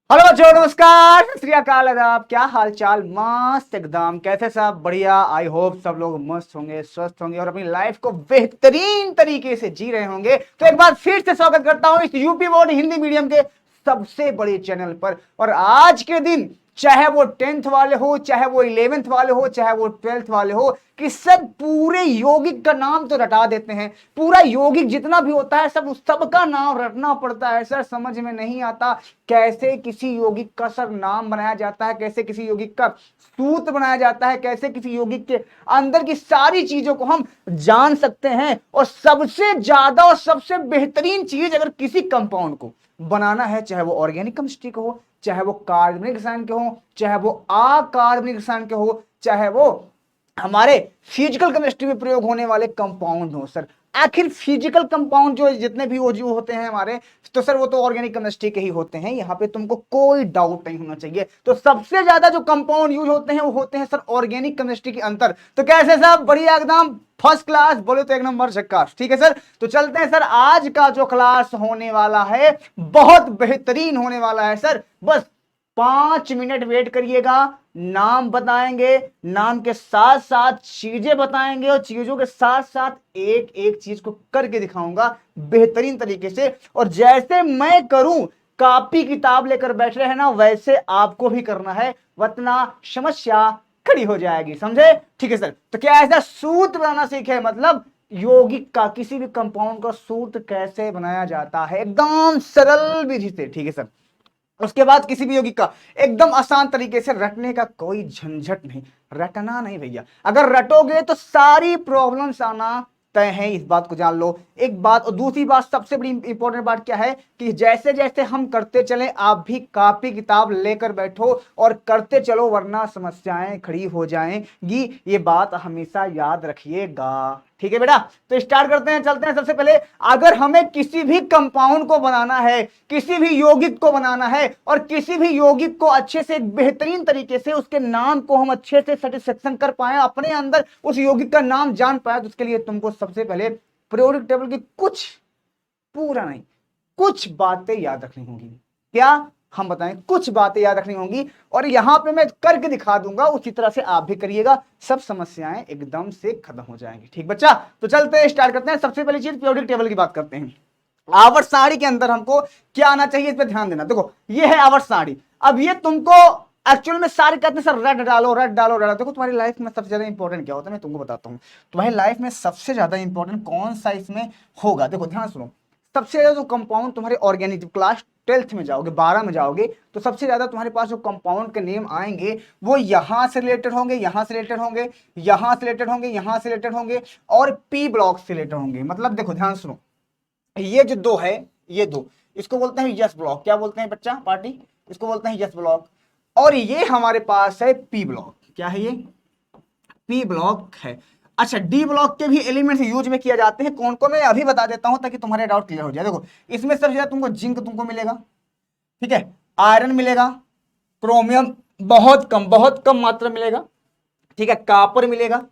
Hello बच्चों, नमस्कार, सत श्री अकाल, आदाब। क्या हाल चाल? मस्त एकदम। कैसे सब? बढ़िया। आई होप सब लोग मस्त होंगे, स्वस्थ होंगे और अपनी लाइफ को बेहतरीन तरीके से जी रहे होंगे। तो एक बार फिर से स्वागत करता हूं इस यूपी बोर्ड हिंदी मीडियम के सबसे बड़े चैनल पर। और आज के दिन चाहे वो 10th वाले हो, चाहे वो 11th वाले हो, चाहे वो 12th वाले हो, कि सब पूरे यौगिक का नाम तो रटा देते हैं। पूरा यौगिक जितना भी होता है सब सबका नाम रटना पड़ता है सर। समझ में नहीं आता कैसे किसी यौगिक का सर नाम बनाया जाता है, कैसे किसी यौगिक का सूत्र बनाया जाता है, कैसे किसी यौगिक के अंदर की सारी चीजों को हम जान सकते हैं। और सबसे ज्यादा और सबसे बेहतरीन चीज, अगर किसी कंपाउंड को बनाना है, चाहे वो ऑर्गेनिक केमिस्ट्री का हो, चाहे वो कार्बनिक रसायन के हो, चाहे वो अकार्बनिक रसायन के हो, चाहे वो हमारे फिजिकल केमिस्ट्री में प्रयोग होने वाले कंपाउंड हो सर। आखिर फिजिकल कंपाउंड जो जितने भी जो होते हैं हमारे, तो सर वो तो ऑर्गेनिक केमिस्ट्री के ही होते हैं। यहाँ पे तुमको कोई डाउट नहीं होना चाहिए। तो सबसे ज्यादा जो कंपाउंड यूज होते हैं वो होते हैं सर ऑर्गेनिक केमिस्ट्री के अंतर। तो कैसे सब? बढ़िया एकदम फर्स्ट क्लास, बोले तो एक नंबर झक्कास। ठीक है सर, तो चलते हैं सर। आज का जो क्लास होने वाला है बहुत बेहतरीन होने वाला है सर। बस 5 मिनट वेट करिएगा। नाम बताएंगे, नाम के साथ साथ चीजें बताएंगे और चीजों के साथ साथ एक एक चीज को करके दिखाऊंगा बेहतरीन तरीके से। और जैसे मैं करूं, कॉपी किताब लेकर बैठ रहे हैं ना, वैसे आपको भी करना है, वरना समस्या खड़ी हो जाएगी। समझे? ठीक है सर। तो क्या ऐसा सूत्र बनाना सीखे, मतलब यौगिक का किसी भी कंपाउंड का सूत्र कैसे बनाया जाता है एकदम सरल विधि से। ठीक है सर। उसके बाद किसी भी यौगिक का एकदम आसान तरीके से रटने का कोई झंझट नहीं। रटना नहीं भैया, अगर रटोगे तो सारी प्रॉब्लम्स आना तय है, इस बात को जान लो। एक बात, और दूसरी बात, सबसे बड़ी इंपॉर्टेंट बात क्या है कि जैसे जैसे हम करते चले, आप भी कॉपी किताब लेकर बैठो और करते चलो, वरना समस्याएं खड़ी हो जाएंगी। ये बात हमेशा याद रखिएगा। ठीक है बेटा? तो स्टार्ट करते हैं, चलते हैं। सबसे पहले, अगर हमें किसी भी कंपाउंड को बनाना है, किसी भी यौगिक को बनाना है, और किसी भी यौगिक को अच्छे से बेहतरीन तरीके से उसके नाम को हम अच्छे से सेटिस्फेक्शन कर पाए, अपने अंदर उस यौगिक का नाम जान पाए, तो उसके लिए तुमको सबसे पहले पीरियोडिक टेबल की कुछ, पूरा नहीं, कुछ बातें याद रखनी होंगी। क्या? हम बताएं, कुछ बातें याद रखनी होंगी। और यहां पे मैं करके दिखा दूंगा, उसी तरह से आप भी करिएगा, सब समस्याएं एकदम से खत्म हो जाएंगी। ठीक बच्चा? तो चलते हैं, स्टार्ट करते हैं। सबसे पहली चीज पीरियोडिक टेबल की बात करते हैं। आवर्त सारणी के अंदर हमको क्या आना चाहिए, इस पर ध्यान देना। देखो, ये है आवर्त सारणी। अब ये तुमको एक्चुअल में सारे कहते हैं सर रट डालो, रट डालो, रट डालो। देखो, तुम्हारी लाइफ में सबसे ज्यादा इंपॉर्टेंट क्या होता है, मैं तुमको बताता हूँ। तुम्हारी लाइफ में सबसे ज्यादा इंपॉर्टेंट कौन सा इसमें होगा? देखो ध्यान सुनो। सबसे ज्यादा जो कंपाउंड तुम्हारे ऑर्गेनिक, जब क्लास 12th में जाओगे, 12 में जाओगे, तो सबसे ज्यादा तुम्हारे पास जो कंपाउंड के नेम आएंगे वो यहां से रिलेटेड होंगे, यहां से रिलेटेड होंगे, यहां से रिलेटेड होंगे, यहां से रिलेटेड होंगे, और पी ब्लॉक से रिलेटेड होंगे। मतलब देखो ध्यान सुनो, ये जो दो है, ये दो, इसको बोलते हैं यस ब्लॉक। क्या बोलते हैं बच्चा पार्टी? इसको बोलते हैं यस ब्लॉक। और ये हमारे पास है पी ब्लॉक। क्या है ये? पी ब्लॉक है। अच्छा, डी ब्लॉक के भी एलिमेंट्स यूज में किया जाते हैं। कौन कौन? मैं अभी बता देता हूं ताकि तुम्हारे डाउट क्लियर हो जाए। देखो, इसमें सबसे ज्यादा तुमको जिंक तुमको मिलेगा, ठीक है, आयरन मिलेगा, क्रोमियम बहुत कम मात्रा मिलेगा, ठीक है, कॉपर मिलेगा,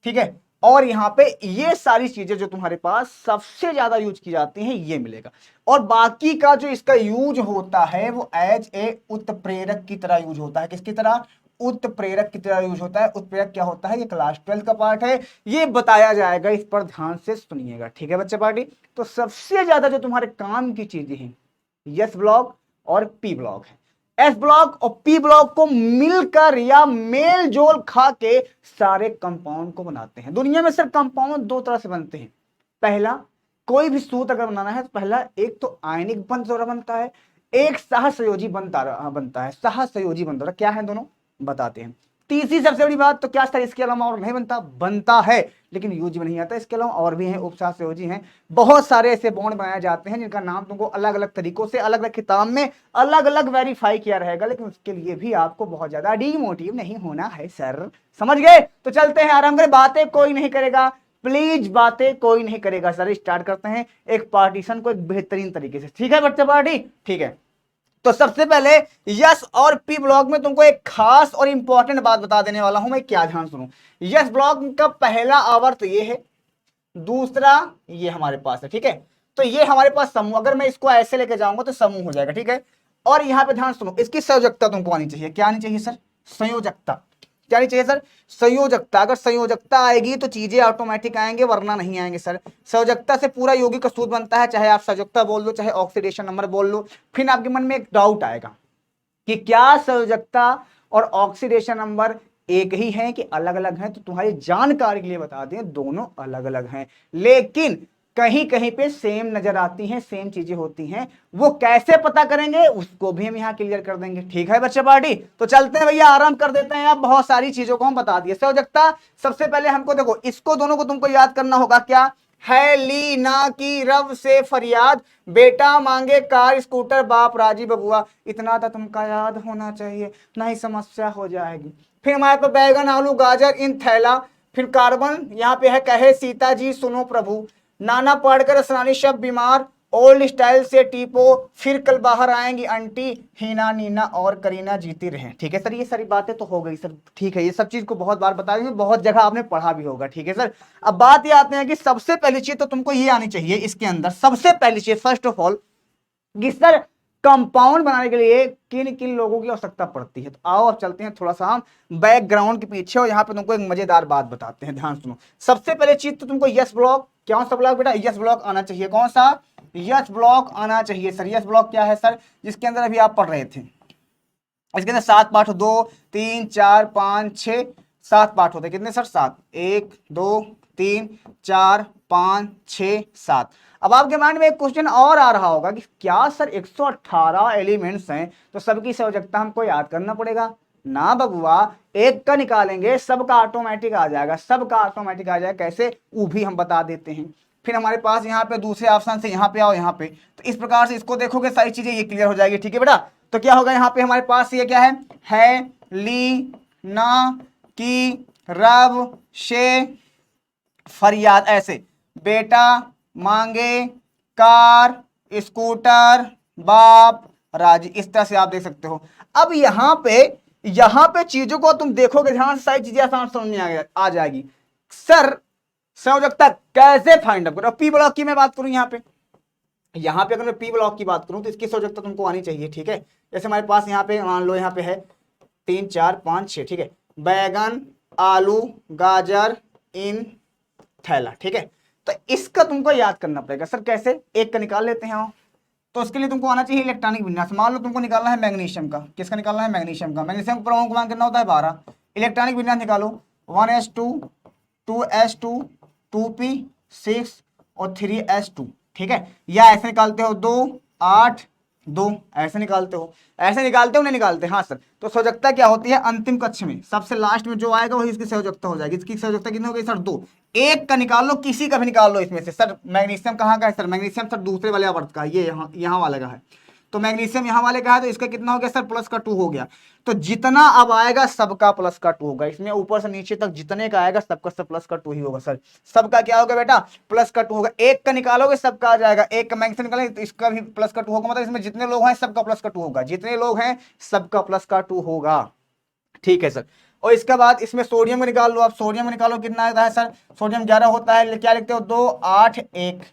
ठीक है, और यहां पे ये सारी चीजें जो तुम्हारे पास सबसे ज्यादा यूज की जाती हैं ये मिलेगा। और बाकी का जो इसका यूज होता है वो एज ए उत्प्रेरक की तरह यूज होता है। किसकी तरह? उत्प्रेरक की तरह यूज होता है। उत्प्रेरक क्या होता है, ये क्लास 12 का पार्ट है, ये बताया जाएगा, इस पर ध्यान से सुनिएगा। ठीक है बच्चे पार्टी? तो सबसे ज्यादा जो तुम्हारे काम की चीजें हैं, यस ब्लॉक और पी ब्लॉक है। एस ब्लॉक और पी ब्लॉक को मिलकर या मेल जोल खा के सारे कंपाउंड को बनाते हैं। दुनिया में सिर्फ कंपाउंड दो तरह से बनते हैं। पहला, कोई भी सूत्र अगर बनाना है तो पहला एक तो आयनिक बंध बनता है, एक सहसंयोजी बनता है। सहसंयोजी बनता है। क्या है दोनों? बताते हैं। तीसरी सबसे बड़ी बात, तो क्या सर इसके अलावा और नहीं बनता? बनता है, लेकिन यूज में नहीं आता। इसके अलावा और भी हैं, उपसहसंयोजी हैं। बहुत सारे ऐसे बॉन्ड बनाए जाते हैं जिनका नाम तुमको अलग अलग तरीकों से अलग अलग किताब में अलग अलग वेरीफाई किया रहेगा, लेकिन उसके लिए भी आपको बहुत ज्यादा डीमोटिव नहीं होना है सर। समझ गए? तो चलते हैं, आराम करें। बातें कोई नहीं करेगा प्लीज, बातें कोई नहीं करेगा सर। स्टार्ट करते हैं एक पार्टीशन को एक बेहतरीन तरीके से। ठीक है बच्चे पार्टी? ठीक है। तो सबसे पहले यस और पी ब्लॉक में तुमको एक खास और इंपॉर्टेंट बात बता देने वाला हूं मैं। क्या? ध्यान सुनो। यस ब्लॉक का पहला आवर्त ये है, दूसरा ये हमारे पास है, ठीक है। तो ये हमारे पास समूह, अगर मैं इसको ऐसे लेके जाऊंगा तो समूह हो जाएगा, ठीक है। और यहाँ पे ध्यान सुनो, इसकी संयोजकता तुमको आनी चाहिए। क्या आनी चाहिए सर? संयोजकता। क्या आनी चाहिए सर? संयोजकता। अगर संयोजकता आएगी तो चीजें ऑटोमेटिक आएंगे, वरना नहीं आएंगे सर। संयोजकता से पूरा यौगिक का सूत्र बनता है, चाहे आप संयोजकता बोल लो चाहे ऑक्सीडेशन नंबर बोल लो। फिर आपके मन में एक डाउट आएगा कि क्या संयोजकता और ऑक्सीडेशन नंबर एक ही है कि अलग अलग हैं? तो तुम्हारी जानकारी के लिए बता दें, दोनों अलग अलग हैं, लेकिन कहीं कहीं पे सेम नजर आती हैं, सेम चीजें होती हैं। वो कैसे पता करेंगे उसको भी हम यहाँ क्लियर कर देंगे। ठीक है बच्चे पार्टी, तो चलते हैं भैया, आराम कर देते हैं। अब बहुत सारी चीजों को हम बता दिए। संयोजकता सबसे पहले हमको देखो, इसको दोनों को तुमको याद करना होगा। क्या है? ली ना की रव से फरियाद, बेटा मांगे कार स्कूटर बाप राजी बबुआ। इतना तो तुमका याद होना चाहिए, नहीं समस्या हो जाएगी। फिर हमारे पास बैगन आलू गाजर इन थैला। फिर कार्बन यहाँ पे है, कहे सीता जी सुनो प्रभु। नाना पढ़कर असरानी शब्द बीमार, ओल्ड स्टाइल से टीपो। फिर कल बाहर आएंगी आंटी, हीना नीना और करीना जीती रहे। ठीक है सर, ये सारी बातें तो हो गई सर। ठीक है, ये सब चीज को बहुत बार बता दी, बहुत जगह आपने पढ़ा भी होगा। ठीक है सर, अब बात ये आते हैं कि सबसे पहली चीज तो तुमको ये आनी चाहिए इसके अंदर। सबसे पहली चीज फर्स्ट ऑफ ऑल कि सर कंपाउंड बनाने के लिए किन किन लोगों की आवश्यकता पड़ती है। तो आओ अब चलते हैं थोड़ा सा हम बैकग्राउंड के पीछे, और यहाँ पे तुमको एक मजेदार बात बताते हैं, ध्यान सुनो। सबसे पहले चीज तो तुमको यस ब्लॉक, कौन सा ब्लॉक बेटा? यस ब्लॉक आना चाहिए। कौन सा? यस ब्लॉक आना चाहिए सर। यस ब्लॉक क्या है सर? जिसके अंदर अभी आप पढ़ रहे थे, इसके अंदर 7 पार्ट, 2 3 4 5 6 7 पार्ट होते हैं। कितने सर? 7। 1 2 3 4 5 6 7। अब आपके माइंड में एक क्वेश्चन और आ रहा होगा कि क्या सर 118 एलिमेंट्स हैं तो सबकी संयोजकता हमको याद करना पड़ेगा? ना बबुआ, एक का निकालेंगे सबका ऑटोमेटिक आ जाएगा, सबका ऑटोमेटिक आ जाएगा। कैसे? वो भी हम बता देते हैं। फिर हमारे पास यहाँ पे दूसरे ऑप्शन से यहाँ पे आओ, यहाँ पे तो इस प्रकार से इसको देखोगे, सारी चीजें ये क्लियर हो जाएगी। ठीक है बेटा, तो क्या होगा यहाँ पे हमारे पास? ये क्या है ली ना की रब से फरियाद, ऐसे बेटा मांगे कार स्कूटर बाप राजी, इस तरह से आप देख सकते हो। अब यहाँ पे चीजों को तुम देखोगे ध्यान से, सारी चीजें आसान समझ में आ जाएगी। सर संयोजकता कैसे फाइंड आउट करो? पी ब्लॉक की मैं बात करूं, यहाँ पे अगर मैं पी ब्लॉक की बात करूं तो इसकी संयोजकता तुमको आनी चाहिए। ठीक है, जैसे हमारे पास यहाँ पे मान लो यहाँ पे है 3 4 5 6। ठीक है, बैगन आलू गाजर इन थैला। ठीक है, तो इसका तुमको याद करना पड़ेगा। सर कैसे? एक का निकाल लेते हैं हम। तो इसके लिए तुमको आना चाहिए इलेक्ट्रॉनिक विन्यास। मान लो तुमको निकालना है मैग्नीशियम का। किसका निकालना है? मैग्नीशियम का। मैग्नीशियम का परमाणु क्रमांक कितना होता है? 12। इलेक्ट्रॉनिक विन्यास निकालो, 1s2 2s2 2p6 और 3s2। ठीक है, या ऐसे निकालते हो 2 8 2, ऐसे निकालते हो, ऐसे निकालते हो नहीं निकालते? हाँ सर। तो संयोजकता क्या होती है? अंतिम कक्ष में सबसे लास्ट में जो आएगा वही इसकी संयोजकता हो जाएगी। इसकी संयोजकता कितनी हो गई सर? 2। एक का निकाल लो, किसी का भी निकाल लो इसमें से। सर मैग्नीशियम कहाँ का है? सर मैग्नीशियम सर दूसरे वाले आवर्त का, ये यहाँ वाले का है। तो मैग्नीशियम यहाँ वाले का है, तो इसका कितना हो गया सर? प्लस का 2 हो गया। तो जितना अब आएगा सबका प्लस का 2 होगा। इसमें ऊपर से नीचे तक जितने का आएगा सबका सब प्लस का 2 ही होगा सर। सबका क्या होगा बेटा? प्लस का 2 होगा। एक का निकालोगे सबका आ जाएगा, एक का मैग्नीशियम निकालेंगे तो इसका भी प्लस का 2 होगा। मतलब इसमें जितने लोग हैं सबका प्लस का 2 होगा, जितने लोग हैं सबका प्लस का 2 होगा। ठीक है सर। और इसके बाद इसमें सोडियम को निकाल लो। आप सोडियम को निकालो, कितना आता है सर? सोडियम 11 होता है। क्या लिखते हो? 2 8 1।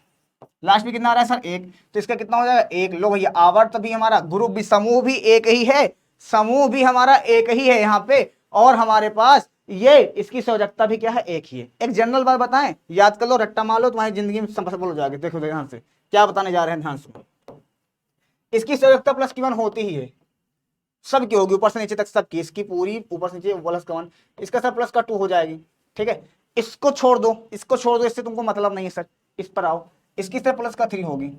लास्ट में कितना आ रहा है सर? 1। तो इसका कितना हो जाएगा? 1। लो भैया, आवर्त भी हमारा, ग्रुप भी, समूह भी एक ही है, समूह भी हमारा एक ही है यहाँ पे। और हमारे पास ये इसकी संयोजकता भी क्या है? एक ही है। एक जनरल बात बताएं, याद कर लो, रट्टा मार लो, तुम्हारी जिंदगी में सफल हो जाएगी। देखो ध्यान से क्या बताने जा रहे हैं, ध्यान से। इसकी संयोजकता प्लस की 1 होती ही है, सबकी होगी, ऊपर से नीचे तक सबकी, इसकी पूरी ऊपर से नीचे प्लस का 1। इसका सर प्लस का 2 हो जाएगी। ठीक है, इसको छोड़ दो, इसको छोड़ दो, इससे तुमको मतलब नहीं है सर। इस पर आओ, इसकी सर प्लस का 3 होगी,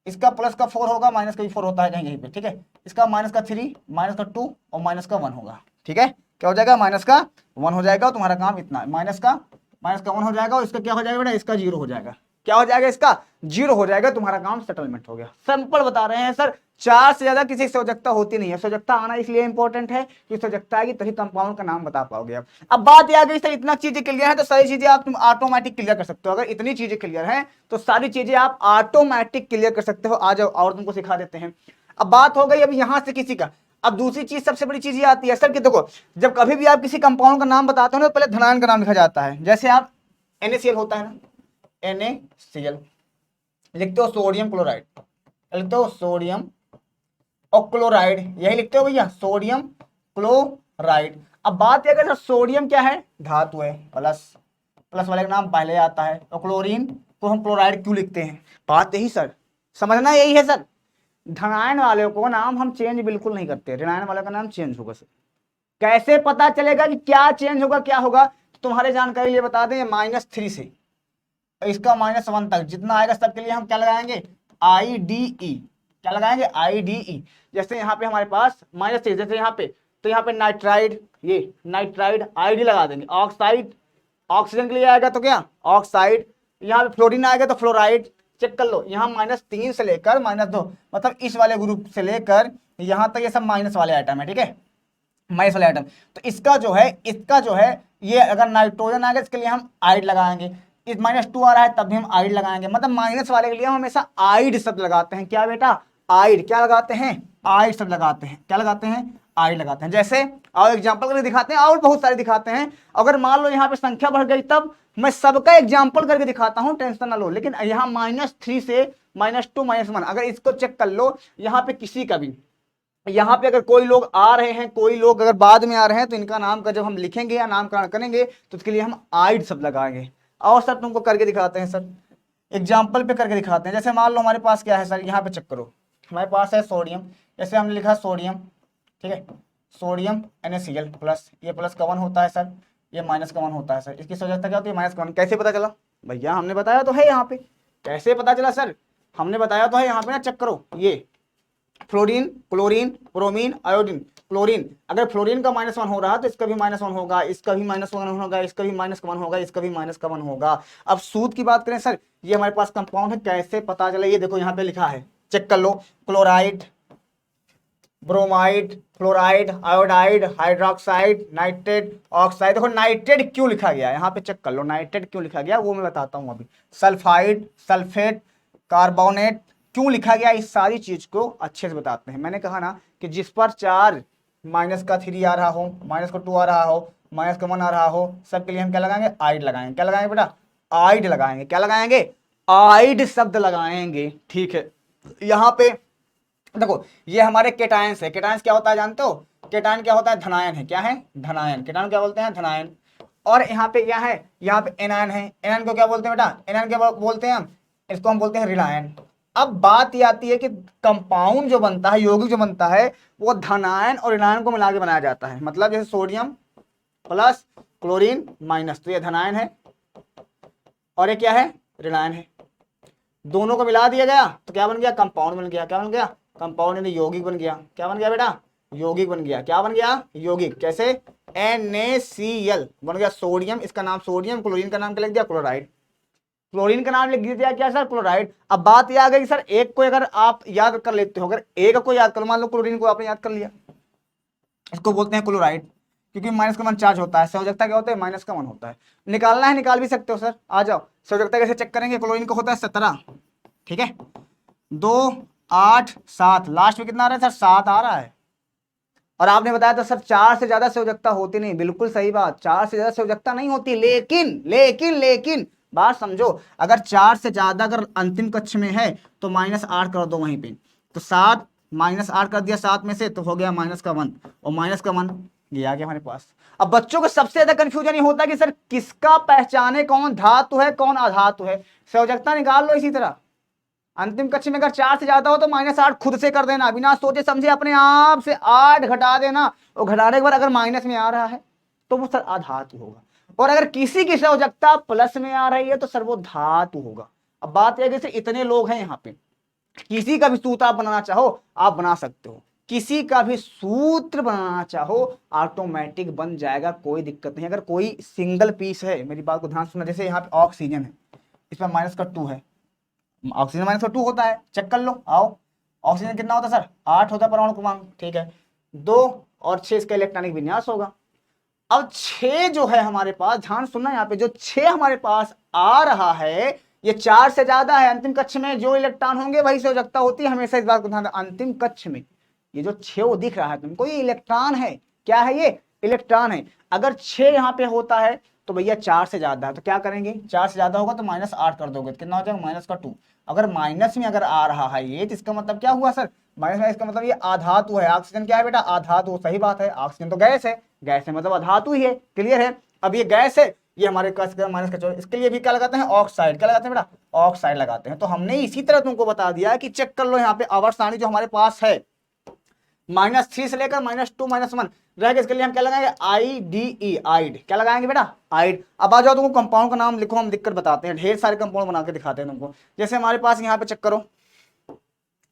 इसका प्लस का 4 होगा, माइनस का भी 4 होता है कहीं कहीं पे। ठीक है, इसका माइनस का 3 माइनस का 2 और माइनस का 1 होगा। ठीक है, क्या हो जाएगा? माइनस का 1 हो जाएगा। तुम्हारा काम इतना है, माइनस का 1 हो जाएगा। और इसका क्या हो जाएगा बेटा? इसका 0 हो जाएगा। क्या हो जाएगा? इसका 0 हो जाएगा। तुम्हारा काम सेटलमेंट हो गया। सिंपल बता रहे हैं सर, 4 से ज्यादा किसी संयोजकता होती नहीं है। संयोजकता आना इसलिए इंपॉर्टेंट है कि संयोजकता आएगी तभी कंपाउंड का नाम बता पाओगे आप। अब बात आ गई सर, इतना चीजें क्लियर है तो सारी चीजें आप तुम ऑटोमेटिक क्लियर कर सकते हो। अगर इतनी चीजें क्लियर है तो सारी चीजें आप ऑटोमेटिक क्लियर कर सकते हो। आ जाओ और तुमको सिखा देते हैं। अब बात हो गई अब यहां से किसी का। अब दूसरी चीज, सबसे बड़ी चीज ये आती है सर कि देखो, जब कभी भी आप किसी कंपाउंड का नाम बताते हो ना, तो पहले धनात्मक का नाम लिखा जाता है। जैसे आप NaCl होता है ना, NaCl लिखते हो, सोडियम क्लोराइड लिखते हो, सोडियम और क्लोराइड, यही लिखते हो भैया, सोडियम क्लोराइड। अब बात यह अगर सोडियम क्या है, धातु है, प्लस, प्लस वाले का नाम पहले आता है, और क्लोरीन को हम क्लोराइड क्यों लिखते हैं, बात यही सर, समझना यही है सर। धनायन वाले को नाम हम चेंज बिल्कुल नहीं करते, ऋणायन वाले का नाम चेंज होगा सर। कैसे पता चलेगा कि क्या चेंज होगा क्या होगा, तो तुम्हारे जानकारी लिए बता दें, -3 से इसका -1 तक जितना आएगा सबके लिए हम क्या लगाएंगे, IDE, क्या लगाएंगे, IDE। जैसे यहाँ पे हमारे पास -3, जैसे यहाँ पे, तो यहाँ पे नाइट्राइड, ये नाइट्राइड ID लगा देंगे। ऑक्साइड, ऑक्सीजन के लिए आएगा तो क्या, ऑक्साइड। यहाँ पे फ्लोरीन आएगा तो फ्लोराइड। चेक कर लो, यहाँ -3 से लेकर -2, मतलब इस वाले ग्रुप से लेकर यहाँ तक ये सब माइनस वाले आइटम है, ठीक है, माइनस वाले आइटम। तो इसका जो है ये अगर नाइट्रोजन आ गया इसके लिए हम आइड लगाएंगे, इस -2 आ रहा है तब भी हम आइड लगाएंगे, मतलब माइनस वाले के लिए हम हमेशा आइड शब्द लगाते हैं। क्या बेटा, आइड, क्या लगाते हैं, आइड शब्द लगाते हैं, क्या लगाते हैं, आइड लगाते हैं। जैसे और एग्जांपल करके दिखाते हैं, और बहुत सारे दिखाते हैं। अगर मान लो यहाँ पे संख्या बढ़ गई तब मैं सबका एग्जांपल करके दिखाता हूँ, टेंशन ना लो। लेकिन यहाँ -3 से -2 -1, अगर इसको चेक कर लो, यहाँ पे किसी का भी, यहाँ पे अगर कोई लोग आ रहे हैं, कोई लोग अगर बाद में आ रहे हैं, तो इनका नाम का जब हम लिखेंगे या नामकरण करेंगे तो उसके लिए हम आइड शब्द लगाएंगे। और सर तुमको करके दिखाते हैं सर, एग्जाम्पल पे करके दिखाते हैं। जैसे मान लो हमारे पास क्या है सर, यहाँ पे चेक करो, हमारे पास है सोडियम, जैसे हमने लिखा सोडियम, ठीक है, सोडियम NaCl प्लस, ये प्लस का 1 होता है सर, ये माइनस का 1 होता है सर। इसकी सोचता क्या होती है, -1। कैसे पता चला भैया, हमने बताया तो है यहाँ पे। कैसे पता चला सर, हमने बताया तो है यहाँ पे ना, चेक करो, ये fluorine, chlorine, bromine, iodine. Chlorine, अगर फ्लोरीन का -1 हो रहा है तो इसका भी -1 होगा, इसका भी -1 होगा, इसका भी -1 होगा, इसका भी -1 होगा। अब सूत्र की बात करें सर, ये हमारे पास कंपाउंड है, कैसे पता चले, ये देखो यहाँ पे लिखा है, चेक कर लो, chloride, bromide, fluoride, iodide, hydroxide, nitrate, oxide. देखो नाइट्रेट क्यों लिखा गया, यहाँ पे चेक कर लो नाइट्रेट क्यों लिखा गया, वो मैं बताता हूँ अभी। सल्फाइड, सल्फेट, कार्बोनेट क्यों लिखा गया, इस सारी चीज को अच्छे से बताते हैं। मैंने कहा ना कि जिस पर 4 -3 आ रहा हो, -2 आ रहा हो, -1 आ रहा हो, सबके लिए हम क्या लगाएंगे, आइड लगाएंगे। क्या लगाएंगे बेटा, आइड लगाएंगे। क्या लगाएंगे, आइड शब्द लगाएंगे, ठीक है। यहाँ पे देखो ये हमारे केटायंस है, केटायंस क्या होता है जानते हो, केटायन क्या होता है, धनायन है। क्या है, धनायन, केटायन क्या बोलते हैं, धनायन। और यहाँ पे क्या है, यहाँ पे एनायन है, एनायन को क्या बोलते हैं बेटा, एनायन क्या बोलते हैं हम, इसको हम बोलते हैं ऋणायन। अब बात ये आती है कि कंपाउंड जो बनता है, यौगिक जो बनता है, वो धनायन और ऋणायन को मिला के बनाया जाता है। मतलब जैसे सोडियम प्लस क्लोरीन माइनस, तो ये धनायन है और ये क्या है, ऋणायन है। दोनों को मिला दिया गया तो क्या बन गया, कंपाउंड बन गया। क्या बन गया, कंपाउंड यानी यौगिक बन गया। क्या बन गया बेटा, यौगिक बन गया। क्या बन गया, यौगिक। कैसे, NaCl बन गया सोडियम, इसका नाम सोडियम, क्लोरीन का नाम क्या लिख दिया, क्लोराइड। क्लोरीन का नाम लिख दिया क्या सर, क्लोराइड। अब बात यह आ गई सर, एक को अगर आप याद कर लेते हो, अगर एक को याद कर, मान लो क्लोरीन को आपने याद कर लिया, इसको बोलते हैं क्लोराइड, क्योंकि -1 चार्ज होता है। संयोजकता क्या होता है, -1 होता है। निकालना है निकाल भी सकते हो सर, आ जाओ। संयोजकता कैसे चेक करेंगे, क्लोरीन को होता है 17, ठीक है, 2 8 7, लास्ट में कितना आ रहा है सर, 7 आ रहा है। और आपने बताया था सर 4 से ज्यादा संयोजकता होती नहीं, बिल्कुल सही बात, 4 से ज्यादा संयोजकता नहीं होती, लेकिन बात समझो, अगर 4 से ज्यादा अगर अंतिम कक्ष में है तो -8 कर दो वहीं पे, तो 7 -8 कर दिया 7 में से, तो हो गया -1, और -1 ये आ गया हमारे पास। अब बच्चों को सबसे ज्यादा कंफ्यूजन ये होता है कि सर किसका पहचाने कौन धातु है कौन अधातु है। संयोजकता निकाल लो इसी तरह, अंतिम कक्ष में अगर 4 से ज्यादा हो तो -8 खुद से कर देना, बिना सोचे समझे अपने आप से 8 घटा देना, और घटाने के बाद अगर माइनस में आ रहा है तो वो सर अधातु होगा। और अगर किसी की संयोजकता प्लस में आ रही है तो सर वो धातु होगा। अब बात यह है कि इतने लोग हैं यहाँ पे, किसी का भी सूत्र आप बनाना चाहो आप बना सकते हो, किसी का भी सूत्र बनाना चाहो ऑटोमेटिक बन जाएगा, कोई दिक्कत नहीं। अगर कोई सिंगल पीस है, मेरी बात को ध्यान सुनना, जैसे यहाँ पे ऑक्सीजन है, इस पर -2 है, ऑक्सीजन -2 होता है, चेक कर लो। आओ, ऑक्सीजन कितना होता है सर, 8 होता है परमाणु क्रमांक, ठीक है, 2 और 6 इसका इलेक्ट्रॉनिक विन्यास होगा। अब 6 जो है हमारे पास, ध्यान सुनना, यहाँ पे जो 6 हमारे पास आ रहा है ये 4 से ज्यादा है। अंतिम कक्ष में जो इलेक्ट्रॉन होंगे वही संयोजकता होती है, हमेशा इस बात को ध्यान रखना। अंतिम कक्ष में ये जो 6 दिख रहा है तुमको, ये इलेक्ट्रॉन है। क्या है ये, इलेक्ट्रॉन है। अगर 6 यहाँ पे होता है तो भैया 4 से ज्यादा है, तो क्या करेंगे, 4 से ज्यादा होगा तो -8 कर दोगे, तो कितना हो जाएगा, -2। अगर माइनस में अगर आ रहा है ये, तो इसका मतलब क्या हुआ सर, माइनस में, इसका मतलब ये अधातु है। ऑक्सीजन क्या है बेटा? अधातु। सही बात है, ऑक्सीजन तो गैस है, गैस है मतलब अधातु ही है। क्लियर है? अब ये गैस है, ये हमारे माइनस का 24, इसके लिए भी क्या लगाते हैं? ऑक्साइड। क्या लगाते हैं बेटा? ऑक्साइड लगाते हैं। तो हमने इसी तरह तुमको बता दिया कि चेक कर लो यहाँ पे आवर्त सारणी जो हमारे पास है, -3 से लेकर -2 -1 रहेगा। इसके लिए हम क्या लगाएंगे? IDE, आइड। क्या लगाएंगे बेटा? आइड। अब आ जाओ, तुमको कंपाउंड का नाम लिखो, हम लिखकर बताते हैं। ढेर सारे कंपाउंड बना के दिखाते हैं तुमको। जैसे हमारे पास यहाँ पे चेक करो,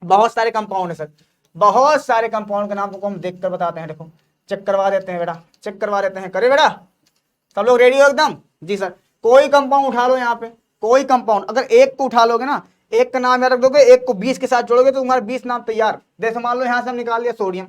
बहुत सारे कंपाउंड है सर, बहुत सारे कंपाउंड के नाम तुमको हम देख कर बताते हैं। देखो चेक करवा देते हैं बेटा, चेक करवा देते हैं। करे बेटा? सब लोग रेडी हो एकदम? जी सर। कोई कंपाउंड उठा लो यहाँ पे, कोई कंपाउंड, अगर एक को उठा लोगे ना, एक का नाम याद रख दोगे, एक को 20 के साथ जोड़ोगे तो तुम्हारा 20 नाम तैयार। जैसे मान लो यहाँ से हम निकाल लिया सोडियम,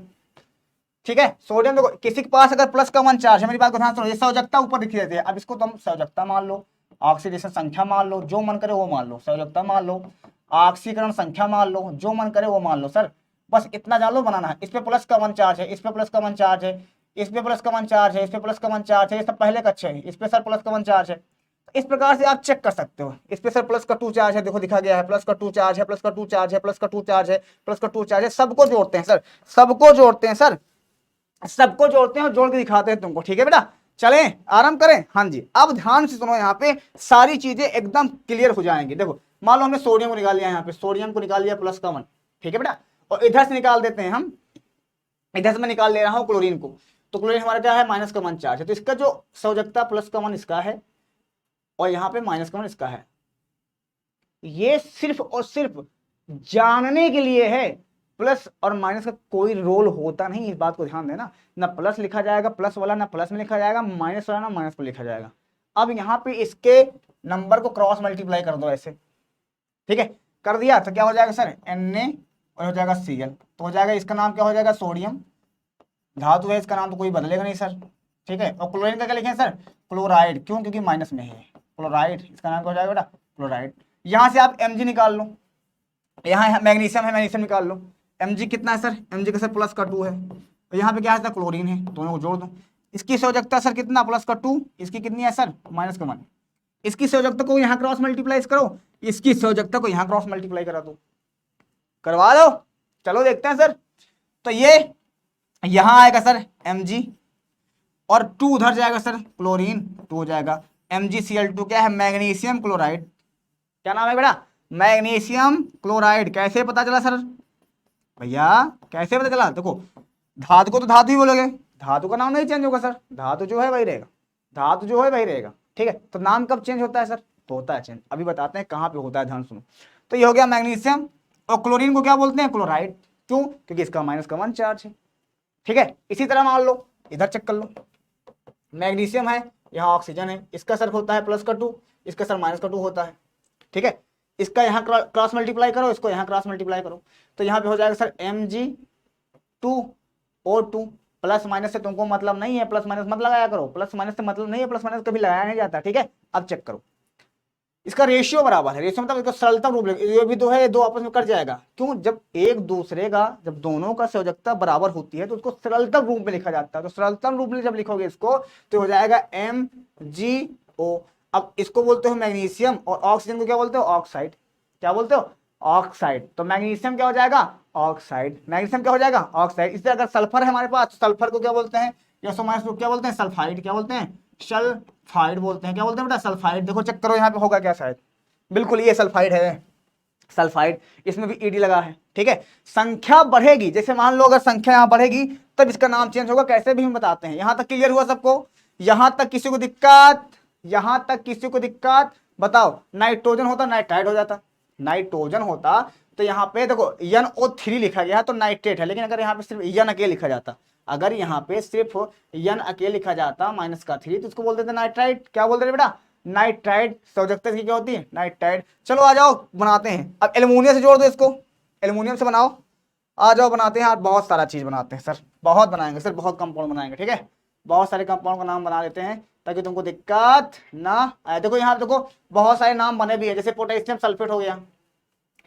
ठीक है? सोडियम देखो, किसी के पास अगर प्लस का 1 चार्ज है, मेरी बात को ध्यान सुनो, ये संयोजकता ऊपर लिखी रहती है। अब इसको तुम संयोजकता मान लो, ऑक्सीडेशन संख्या मान लो, जो मन करे वो मान लो। संयोजकता मान लो, ऑक्सीकरण संख्या मान लो, जो मन करे वो मान लो। सर बस इतना जान लो बनाना है। इस पे प्लस का 1 चार्ज है, इस पे प्लस का 1 चार्ज है, इस पे प्लस का 1 चार्ज है, इस पे प्लस का 1 चार्ज है, ये सब पहले का अच्छे है। इस पे सर प्लस का 1 चार्ज है। इस प्रकार से आप चेक कर सकते हो। इस पे सर प्लस का 2 चार्ज है, देखो दिखा गया है, प्लस का 2 चार्ज है, प्लस का 2 चार्ज है, प्लस का 2 चार्ज है, प्लस का 2 चार्ज है। सबको जोड़ते हैं सर, सबको जोड़ते हैं सर, सबको जोड़ते हैं और जोड़ के दिखाते हैं तुमको। ठीक है बेटा? चलें आराम करें। हाँ जी, अब ध्यान से सुनो, यहाँ पे सारी चीजें एकदम क्लियर हो जाएंगी। देखो मान लो हमने सोडियम को निकाल लिया, यहाँ पे सोडियम को निकाल लिया प्लस का 1, ठीक है बेटा? और इधर से निकाल देते हैं हम, इधर से मैं निकाल ले रहा हूँ क्लोरीन को। तो क्लोरीन हमारा क्या है? माइनस का 1 चार्ज है, तो इसका जो संयोजकता प्लस का 1 इसका है और यहाँ पे माइनस का 1 इसका है। ये सिर्फ और सिर्फ जानने के लिए है, प्लस और माइनस का कोई रोल होता नहीं। इस बात को ध्यान देना, ना प्लस लिखा जाएगा प्लस वाला, ना प्लस में लिखा जाएगा माइनस वाला, ना माइनस में लिखा जाएगा। अब यहाँ पे इसके नंबर को क्रॉस मल्टीप्लाई कर दो ऐसे, ठीक है? कर दिया तो क्या हो जाएगा सर? Na और हो जाएगा Cl, तो हो जाएगा इसका नाम क्या हो जाएगा? सोडियम। धातु है, इसका नाम तो कोई बदलेगा नहीं सर, ठीक है? और क्लोरीन का क्या लिखे सर? क्लोराइड। क्यों? क्योंकि माइनस में है क्लोराइड, इसका नाम क्या हो जाएगा बेटा? क्लोराइड। यहाँ से आप Mg निकाल लो, यहाँ मैग्नीशियम है, मैग्नीशियम निकाल लो। Mg कितना है सर? Mg का सर प्लस का 2 है, तो यहाँ पे क्या है सर? क्लोरीन है, दोनों को जोड़ दो। इसकी संयोजकता सर कितना? प्लस का 2, इसकी कितनी है सर? माइनस का 1। इसकी संयोजकता को यहाँ क्रॉस मल्टीप्लाई करो, इसकी संयोजकता को यहाँ क्रॉस मल्टीप्लाई करा दो, करवा दो। चलो देखते हैं सर। तो ये यहाँ आएगा सर Mg और 2 उधर जाएगा सर क्लोरीन, 2 हो जाएगा MgCl2। क्या है? Magnesium chloride. क्या नाम है बेटा? Magnesium chloride. कैसे पता चला सर? भैया कैसे पता चला? देखो धातु को तो धातु ही बोलोगे, धातु का नाम नहीं चेंज होगा सर, धातु जो है वही रहेगा, धातु जो है वही रहेगा, ठीक है? तो नाम कब चेंज होता है सर? तो होता है चेंज, अभी बताते हैं कहाँ पे होता है, ध्यान सुनो। तो ये हो गया मैग्नीशियम, और क्लोरीन को क्या बोलते हैं? क्लोराइड। क्यों? क्योंकि इसका माइनस का 1 चार्ज है, ठीक है? इसी तरह मान लो इधर चेक कर लो, मैग्नीशियम है, यहाँ ऑक्सीजन है, इसका सर होता है प्लस का 2, इसका सर माइनस का 2 होता है, ठीक है? इसका यहाँ क्रॉस मल्टीप्लाई करो, इसको यहाँ क्रॉस मल्टीप्लाई करो, तो यहाँ पे हो जाएगा सर Mg2O2। प्लस माइनस से तुमको मतलब नहीं है, प्लस माइनस मत लगाया करो, प्लस माइनस से मतलब नहीं है, प्लस माइनस कभी लगाया नहीं जाता, ठीक है? अब चेक करो, इसका रेशियो बराबर है, रेशियो मतलब इसका सरलतम रूप, ये भी 2 है, ये 2 आपस में कट जाएगा। क्यों? जब एक दूसरे का, जब दोनों का संयोजकता बराबर होती है तो उसको सरलतम रूप में लिखा जाता है। तो सरलतम रूप में जब लिखोगे इसको तो हो जाएगा MgO। अब इसको बोलते हो मैग्नीशियम और ऑक्सीजन को क्या बोलते हो? ऑक्साइड। क्या बोलते हो? ऑक्साइड। तो मैग्नीशियम क्या हो जाएगा? ऑक्साइड। मैग्नीशियम क्या हो जाएगा? ऑक्साइड। इससे अगर सल्फर है हमारे पास, सल्फर को क्या बोलते हैं? या क्या बोलते हैं? सल्फाइड। क्या बोलते हैं? सल्फाइड बोलते हैं। क्या बोलते हैं बेटा? सल्फाइड। देखो चेक करो यहाँ पे होगा क्या, शायद बिल्कुल ये सल्फाइड है, सल्फाइड। इसमें भी ईडी लगा है, ठीक है? संख्या बढ़ेगी, जैसे मान लो अगर संख्या यहाँ बढ़ेगी तब इसका नाम चेंज होगा, कैसे भी हम बताते हैं। यहां तक क्लियर हुआ सबको? यहां तक किसी को दिक्कत? यहां तक किसी को दिक्कत? बताओ। नाइट्रोजन होता नाइट्राइड हो जाता, नाइट्रोजन होता तो यहाँ पे देखो NO3 लिखा गया तो नाइट्रेट है, लेकिन अगर यहाँ पे सिर्फ N अकेले लिखा जाता, अगर यहाँ पे सिर्फ N अकेले लिखा जाता माइनस का 3, तो उसको बोलते थे नाइट्राइड। क्या बोलते थे बेटा? नाइट्राइड। संयोजकता की क्या होती है? नाइट्राइड। चलो आ जाओ बनाते हैं। अब एल्युमिनियम से जोड़ दो इसको, एल्युमिनियम से बनाओ, आ जाओ बनाते हैं। आज बहुत सारा चीज बनाते हैं सर, बहुत बनाएंगे सर, बहुत कंपाउंड बनाएंगे, ठीक है? बहुत सारे कंपाउंड का नाम बना लेते हैं ताकि तुमको दिक्कत ना आए। देखो यहाँ देखो बहुत सारे नाम बने भी है, जैसे पोटेशियम सल्फेट हो गया,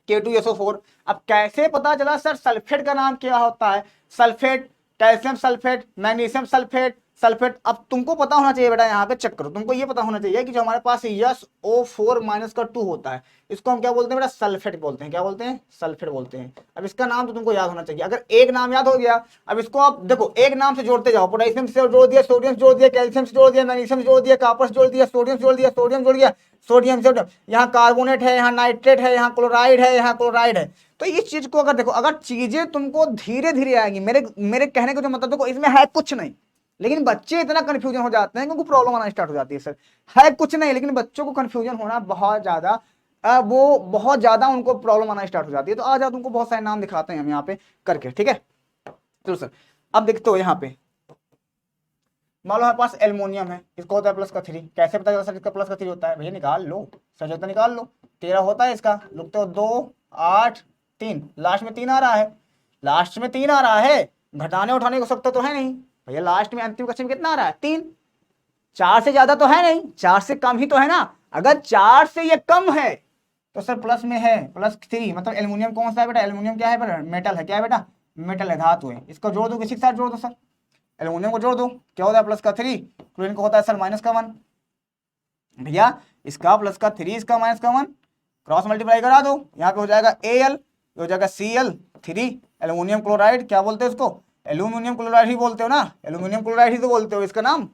K2SO4। अब कैसे पता चला सर सल्फेट का नाम क्या होता है? Sulphate, calcium sulphate, magnesium sulphate, sulphate. अब तुमको पता होना चाहिए बेटा, यहाँ पे चेक करो, तुमको ये पता होना चाहिए कि जो हमारे पास SO4- होता है, इसको हम क्या बोलते हैं बेटा, सल्फेट बोलते हैं। क्या बोलते हैं, सल्फेट बोलते हैं। अब इसका नाम तो तुमको याद होना चाहिए। अगर एक नाम याद हो गया, अब इसको आप देखो एक नाम से जोड़ते जाओ, पोटेशियम से जोड़ दिया, सोडियम जोड़ दिया, कैल्शियम से जोड़ दिया, मैग्नीशियम जोड़ दिया, कॉपर जोड़ दिया, सोडियम जोड़ दिया, सोडियम जोड़ दिया, सोडियम सोडियम, यहाँ कार्बोनेट है, यहाँ नाइट्रेट है, यहाँ क्लोराइड है, यहाँ क्लोराइड है। तो इस चीज को अगर देखो, अगर चीजें तुमको धीरे धीरे आएंगी, मेरे कहने का जो मतलब देखो, इसमें है कुछ नहीं, लेकिन बच्चे इतना कंफ्यूजन हो जाते हैं क्योंकि प्रॉब्लम आना स्टार्ट हो जाती है। सर है कुछ नहीं, लेकिन बच्चों को कंफ्यूजन होना बहुत ज्यादा, वो बहुत ज्यादा उनको प्रॉब्लम आना स्टार्ट हो जाती है। तो आज तुमको बहुत सारे नाम दिखाते हैं हम यहाँ पे करके, ठीक है। चलो सर, अब देखते हो यहाँ पे मान लो हमारे पास एल्युमिनियम है, इसको होता है +3। कैसे पता चला सर इसका +3 होता है? भैया निकाल लो, सर तो निकाल लो। 13 होता है इसका, लिखते हो 2 8 3, लास्ट में 3 आ रहा है, लास्ट में 3 आ रहा है, घटाने उठाने को सकता तो है नहीं भैया, लास्ट में अंतिम कक्षन में कितना आ रहा है? 3। 4 से ज्यादा तो है नहीं, 4 से कम ही तो है ना। अगर 4 से ये कम है तो सर प्लस में है, +3। मतलब एल्युमिनियम कौन सा है बेटा? एल्युमिनियम क्या है बेटा? मेटल है। क्या है बेटा? मेटल है, धातु है। इसको जोड़ दो, किसी के साथ जोड़ दो सर, एल्युमिनियम को जोड़ दो, क्या होता है +3, क्लोरीन को होता है सर -1। भैया इसका +3, इसका -1, क्रॉस मल्टीप्लाई करा दो, यहाँ पे हो जाएगा Al, हो जाएगा Cl3, एल्युमिनियम क्लोराइड। क्या बोलते हैं उसको? एल्युमिनियम क्लोराइड ही बोलते हो ना, एल्युमिनियम क्लोराइड ही तो बोलते हो, इसका नाम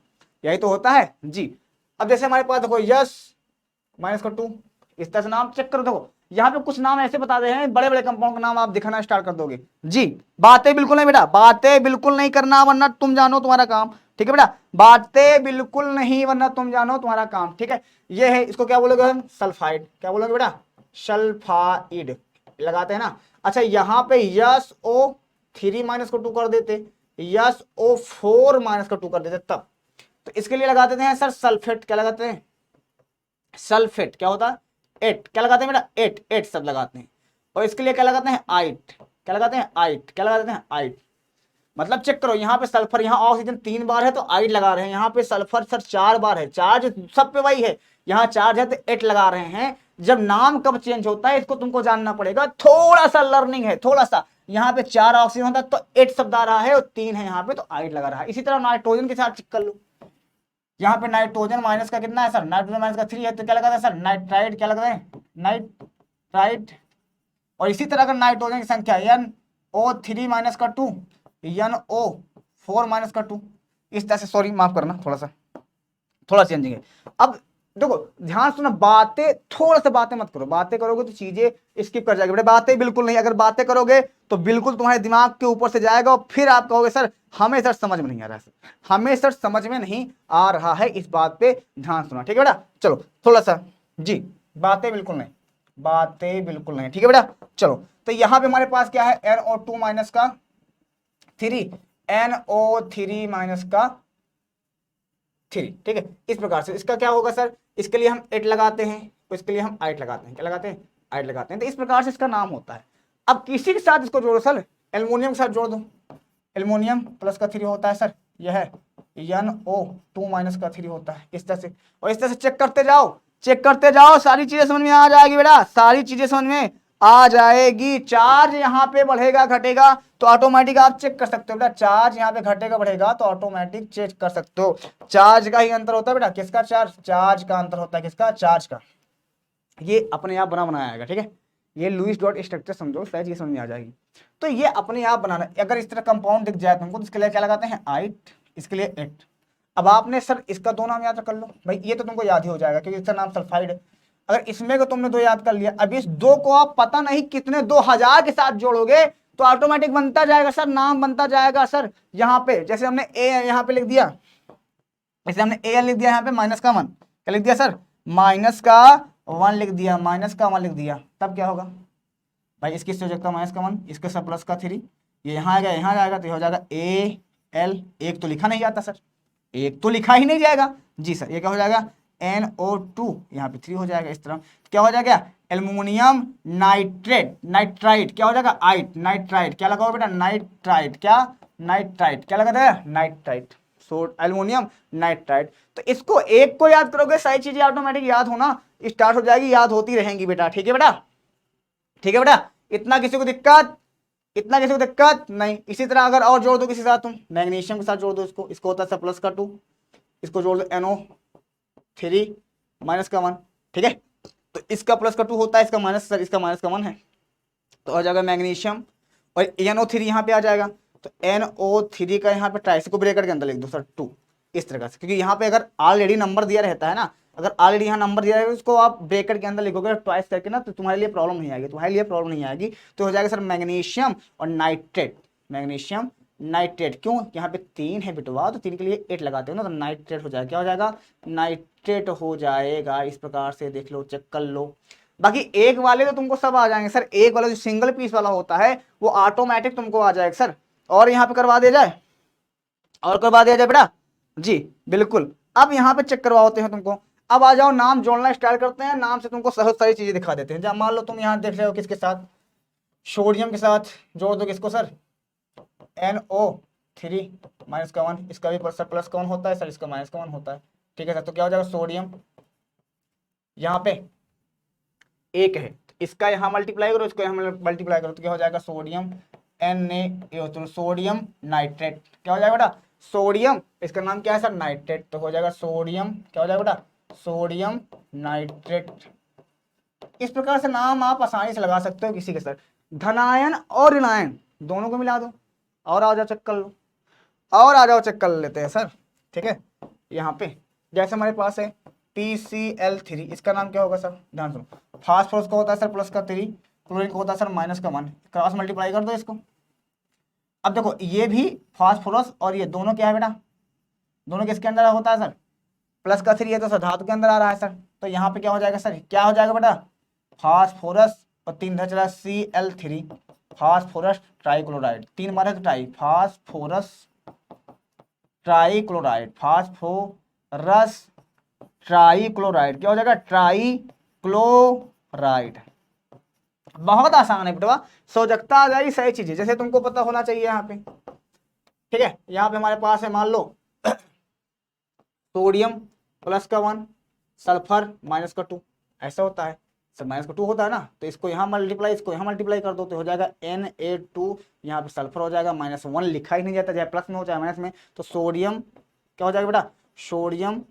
यही तो होता है जी। अब जैसे हमारे पास देखो -2, इस तरह से नाम चेक करो। देखो यहाँ पे कुछ नाम ऐसे बता दे हैं, बड़े बड़े कंपाउंड का नाम आप दिखाना स्टार्ट कर दोगे जी। बातें बिल्कुल नहीं बेटा, बातें बिल्कुल नहीं करना, वरना तुम जानो तुम्हारा काम, ठीक है बेटा। बातें बिल्कुल नहीं, वरना तुम जानो तुम्हारा काम, ठीक है। ये है, इसको क्या बोलोगे हम? सल्फाइड। क्या बोलोगे बेटा? सल्फाइड लगाते हैं ना। अच्छा यहाँ पे SO3- को 2 कर देते, SO4- को 2 कर देते तब, तो इसके लिए लगा देते हैं सर सल्फेट। क्या लगाते हैं? सल्फेट। क्या होता है? 8। क्या लगाते हैं बेटा? 8 सब लगाते हैं। और इसके लिए क्या लगाते हैं? आइट। क्या लगाते हैं? आइट। क्या लगा देते हैं? आइट। मतलब चेक करो, यहाँ पे सल्फर, यहाँ ऑक्सीजन 3 बार है तो 8 लगा रहे हैं, यहाँ पे सल्फर सर 4 बार है, चार्ज सब पे वही है, यहाँ चार्ज है तो 8 लगा रहे हैं। जब नाम कब चेंज होता है इसको तुमको जानना पड़ेगा, थोड़ा सा लर्निंग है, थोड़ा सा। यहाँ पे 4 ऑक्सीजन होता है तो 8 शब्द आ रहा है, और 3 है यहाँ पे तो 8 लगा रहा है। इसी तरह नाइट्रोजन के साथ चेक कर लो, यहाँ पे नाइट्रोजन माइनस का कितना है सर? नाइट्रोजन माइनस का 3 है तो क्या लगाता है सर? नाइट्राइड। क्या लगाते हैं? नाइट्राइड। और इसी तरह का नाइट्रोजन की संख्या NO3- 2, NO4- 2, इस तरह से। सॉरी माफ करना, थोड़ा चेंजिंग है। अब देखो ध्यान सुनो, बातें थोड़ा सा बातें मत करो, बातें करोगे तो चीजें स्किप कर जाएगी बेटा। बातें बिल्कुल नहीं, अगर बातें करोगे तो बिल्कुल तुम्हारे दिमाग के ऊपर से जाएगा, और फिर आप कहोगे सर हमें सर समझ में नहीं आ रहा है, सर हमें सर समझ में नहीं आ रहा है। इस बात पे ध्यान सुना, ठीक है बेटा। चलो थोड़ा सा जी, बातें बिल्कुल नहीं, बातें बिल्कुल नहीं, ठीक है बेटा। चलो तो यहाँ पे हमारे पास क्या है? NO2- 3, NO3- 3, ठीक है। इस प्रकार से इसका क्या होगा सर? इसके लिए हम 8 लगाते हैं, तो इसके लिए हम 8 लगाते हैं। क्या लगाते हैं? 8 लगाते हैं। तो इस प्रकार से इसका नाम होता है। अब किसी के साथ इसको जोड़ो सर, एल्युमिनियम के साथ जोड़ दो, एल्युमिनियम +3 होता है सर, यह है NO2- 3 होता है, इस तरह से। और इस तरह से चेक करते जाओ, चेक करते जाओ, सारी चीजें समझ में आ जाएगी बेटा, सारी चीजें समझ में आ जाएगी। चार्ज यहाँ पे बढ़ेगा घटेगा तो ऑटोमेटिक आप चेक कर सकते हो बेटा, चार्ज यहाँ पे घटेगा बढ़ेगा तो ऑटोमेटिक चेक कर सकते हो। चार्ज का ही अंतर होता है बेटा, किसका? चार्ज का अंतर होता है, किसका? चार्ज का। ये अपने आप बनाया आएगा, ठीक है। ये लुईस डॉट स्ट्रक्चर समझो, शायद ये समझ में आ जाएगी। तो ये अपने आप बनाना, अगर इस तरह कंपाउंड दिख जाए तुमको तो इसके लिए क्या लगाते हैं? 8, इसके लिए 8। अब आपने सर इसका 2 नाम याद कर लो भाई, ये तो तुमको याद ही हो जाएगा क्योंकि इसका नाम सल्फाइड है। अगर इसमें को तुमने 2 याद कर लिया, अब इस 2 को आप पता नहीं कितने 2000 के साथ जोड़ोगे तो ऑटोमेटिक बनता जाएगा सर, नाम बनता जाएगा सर। यहाँ पे जैसे हमने ए यहाँ पे लिख दिया, जैसे हमने ए लिख दिया, यहाँ पे -1। क्या लिख दिया सर? -1 लिख दिया, -1 लिख दिया, तब क्या होगा भाई? इसकी जगह -1, इसके साथ +3, ये यहाँ आएगा, यहाँ जाएगा तो ये हो जाएगा AL। एक तो लिखा नहीं जाता सर, एक तो लिखा ही नहीं जाएगा जी सर। ये क्या हो जाएगा? NO2, यहाँ पे 3 हो जाएगा। इस तरह क्या हो जाएगा? Aluminium nitrate, nitride. क्या हो जाएगा? आइट, नाइट्राइड। क्या लगाओ बेटा? नाइट्राइड। क्या? नाइट्राइड। क्या लगा था? नाइट्राइड। Aluminium nitride. तो इसको एक को याद करोगे, सारी चीजें ऑटोमेटिक याद होना स्टार्ट हो जाएगी, याद होती रहेंगी बेटा, ठीक है बेटा, ठीक है बेटा। इतना किसी को दिक्कत? इतना किसी को दिक्कत नहीं। इसी तरह अगर और जोड़ दो किसी साथ, तुम मैग्नीशियम के साथ जोड़ दो इसको, इसको होता है सर प्लस का 2, इसको जोड़ दो NO3 माइनस का 1, ठीक है। तो इसका प्लस का 2 होता है, इसका माइनस, सर इसका माइनस का 1 है, तो आ जाएगा मैग्नीशियम और NO3 यहाँ पे आ जाएगा, तो NO3 का यहाँ पे ट्राई, इसको ब्रैकेट के अंदर लिख दो सर 2, इस तरह से, क्योंकि यहाँ पे अगर ऑलरेडी नंबर दिया रहता है ना, अगर ऑलरेडी यहाँ नंबर दिया रहेगा उसको आप ब्रैकेट के अंदर लिखोगे ट्वाइस करके ना, तो तुम्हारे लिए प्रॉब्लम नहीं आएगी, तुम्हारे लिए प्रॉब्लम नहीं आएगी। तो हो जाएगा सर मैग्नीशियम और नाइट्रेट, मैग्नीशियम नाइट्रेट। क्यों, यहाँ पे 3 है बिटवा, तो 3 के लिए 8 लगाते हो ना, तो नाइट्रेट हो जाएगा, क्या हो जाएगा, नाइट्रेट हो जाएगा। इस प्रकार से देख लो, चेक कर लो। बाकी एक वाले तो तुमको सब आ जाएंगे सर, एक वाला जो सिंगल पीस वाला होता है वो ऑटोमेटिक तुमको आ जाएगा सर। और यहाँ पे करवा दिया जाए, और करवा दिया जाए बेटा जी, बिल्कुल। अब यहाँ पे चेक करवाते हैं तुमको। अब आ जाओ, नाम जोड़ना स्टार्ट करते हैं, नाम से तुमको बहुत सारी चीजें दिखा देते हैं। जब मान लो तुम यहाँ देख रहे हो किसके साथ, सोडियम के साथ जोड़ दो किसको सर, NO3 माइनस का 1, इसका भी सर प्लस का 1 होता है सर, इसका माइनस का 1 होता है, ठीक है सर। तो क्या हो जाएगा, सोडियम यहाँ पे 1 है, इसका यहाँ मल्टीप्लाई करो, इसको यहाँ मल्टीप्लाई करो, तो क्या हो जाएगा, सोडियम Na, सोडियम नाइट्रेट, क्या हो जाएगा बेटा, सोडियम, इसका नाम क्या है सर, नाइट्रेट, तो हो जाएगा सोडियम, क्या हो जाएगा बेटा, सोडियम नाइट्रेट। इस प्रकार से नाम आप आसानी से लगा सकते हो किसी के सर। धनायन और ऋणायन दोनों को मिला दो, और आ जाओ चेक कर लो, और आ जाओ चेक कर लेते हैं सर, ठीक है। यहाँ पे जैसे हमारे पास है PCl3, इसका नाम क्या होगा सर, ध्यान सुनो, फास्फोरस का होता है सर प्लस का 3, क्लोरीन का होता है सर माइनस का 1, क्रॉस मल्टीप्लाई कर दो इसको। अब देखो ये भी फास्फोरस और ये दोनों क्या है बेटा, दोनों किसके अंदर होता है सर, प्लस का 3 है तो सर धातु के अंदर आ रहा है सर। तो यहाँ पे क्या हो जाएगा सर, क्या हो जाएगा बेटा, फास्फोरस और 3 इधर चला Cl3, फास्फोरस ट्राइक्लोराइड, 3 मारे तो try, phosphorus trichloride, phosphorus trichloride, क्या हो जाएगा, ट्राइक्लोराइड। बहुत आसान है बेटवा, सोजकता आ जाएगी, सही चीज है, जैसे तुमको पता होना चाहिए यहाँ पे, ठीक है। यहाँ पे हमारे पास है, मान लो सोडियम प्लस का 1, सल्फर माइनस का 2, ऐसा होता है सर, माइनस का 2 होता है ना, तो इसको यहाँ मल्टीप्लाई, इसको यहाँ मल्टीप्लाई कर दो, तो हो जाएगा Na2, यहाँ पे सल्फर हो जाएगा, -1 लिखा ही नहीं जाता, चाहे प्लस में हो चाहे माइनस में, तो सोडियम क्या हो जाएगा बेटा, सोडियम,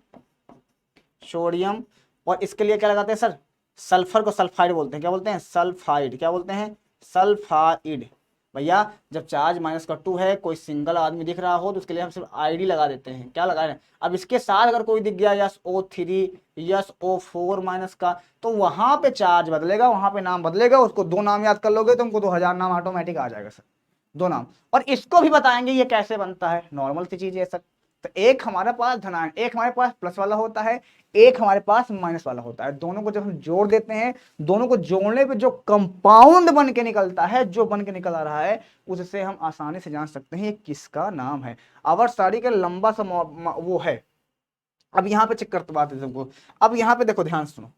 सोडियम, और इसके लिए क्या लगाते हैं सर, सल्फर को सल्फाइड बोलते हैं, क्या बोलते हैं, सल्फाइड, क्या बोलते हैं, सल्फाइड। भैया जब चार्ज -2 है, कोई सिंगल आदमी दिख रहा हो तो उसके लिए हम सिर्फ ID लगा देते हैं, क्या लगा रहे हैं। अब इसके साथ अगर कोई दिख गया SO3, SO4 माइनस का, तो वहां पे चार्ज बदलेगा, वहां पे नाम बदलेगा, उसको 2 नाम याद कर लोगे तुमको 2000 नाम ऑटोमेटिक आ जाएगा सर, 2 नाम। और इसको भी बताएंगे ये कैसे बनता है, नॉर्मल सी चीज है सर। तो एक हमारे पास धनायन, एक हमारे पास प्लस वाला होता है, एक हमारे पास माइनस वाला होता है। दोनों को जब हम जोड़ देते हैं, दोनों को जोड़ने पे जो कंपाउंड बन के निकलता है, जो बन के निकल आ रहा है, उससे हम आसानी से जान सकते हैं ये किसका नाम है। आवर्त सारणी का लंबा सा वो है। अब यहाँ पे चेक करते बात है सबको। अब यहाँ पे देखो, ध्यान सुनो,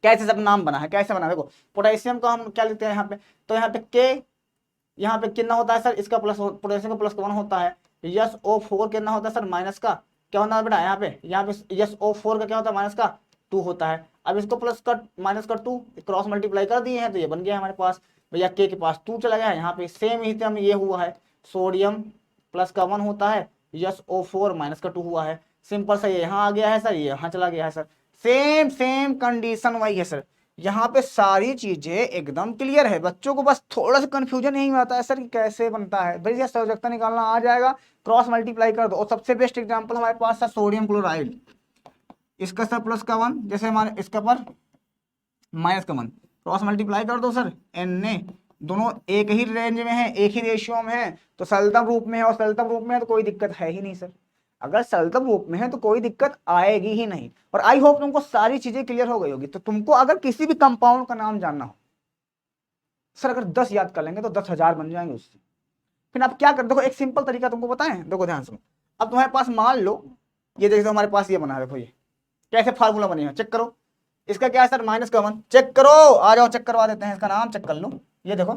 कैसे सब नाम बना है, कैसे बना है। देखो पोटेशियम का हम क्या लिखते हैं यहाँ पे, तो यहाँ पे के, यहाँ पे कितना होता है सर, इसका प्लस, पोटेशियम का प्लस 1 होता है। SO4 कितना होता है सर, माइनस का क्या होता है बेटा, यहाँ पे SO4 का क्या होता है, माइनस का 2 होता है। अब इसको प्लस का माइनस का 2 क्रॉस मल्टीप्लाई कर दिए हैं, तो ये बन गया हमारे पास। भैया के पास 2 चला गया, यहाँ पे सेम ही हम ये हुआ है, सोडियम प्लस का 1 होता है, SO4 माइनस का 2 हुआ है। सिंपल सा ये यहाँ आ गया है सर, ये यहाँ चला गया है सर, सेम सेम कंडीशन वही है सर। यहाँ पे सारी चीजें एकदम क्लियर है, बच्चों को बस थोड़ा सा कंफ्यूजन यही आता है सर कि कैसे बनता है। भैया संयोजकता निकालना आ जाएगा, क्रॉस मल्टीप्लाई कर दो। और सबसे बेस्ट एग्जांपल हमारे पास है सोडियम क्लोराइड, इसका सर प्लस का 1, जैसे हमारे इसका पर माइनस का 1, क्रॉस मल्टीप्लाई कर दो सर, Na दोनों एक ही रेंज में है, एक ही रेशियो में है, तो सरलतम रूप में है, और सरलतम रूप में है तो कोई दिक्कत है ही नहीं सर। अगर सरलतम रूप में है तो कोई दिक्कत आएगी ही नहीं। और आई होप तुमको सारी चीजें क्लियर हो गई होगी। तो तुमको अगर किसी भी कंपाउंड का नाम जानना हो सर, अगर 10 याद कर लेंगे तो 10,000 बन जाएंगे उससे। फिर आप क्या कर, देखो एक सिंपल तरीका तुमको बताएं, देखो ध्यान सुनो। अब तुम्हारे पास मान लो ये देखो, हमारे पास ये बना है, देखो ये कैसे फार्मूला बने हैं, चेक करो। इसका क्या है सर, माइनस का 1, चेक करो, आ जाओ चेक करवा देते हैं, इसका नाम चेक कर लो। ये देखो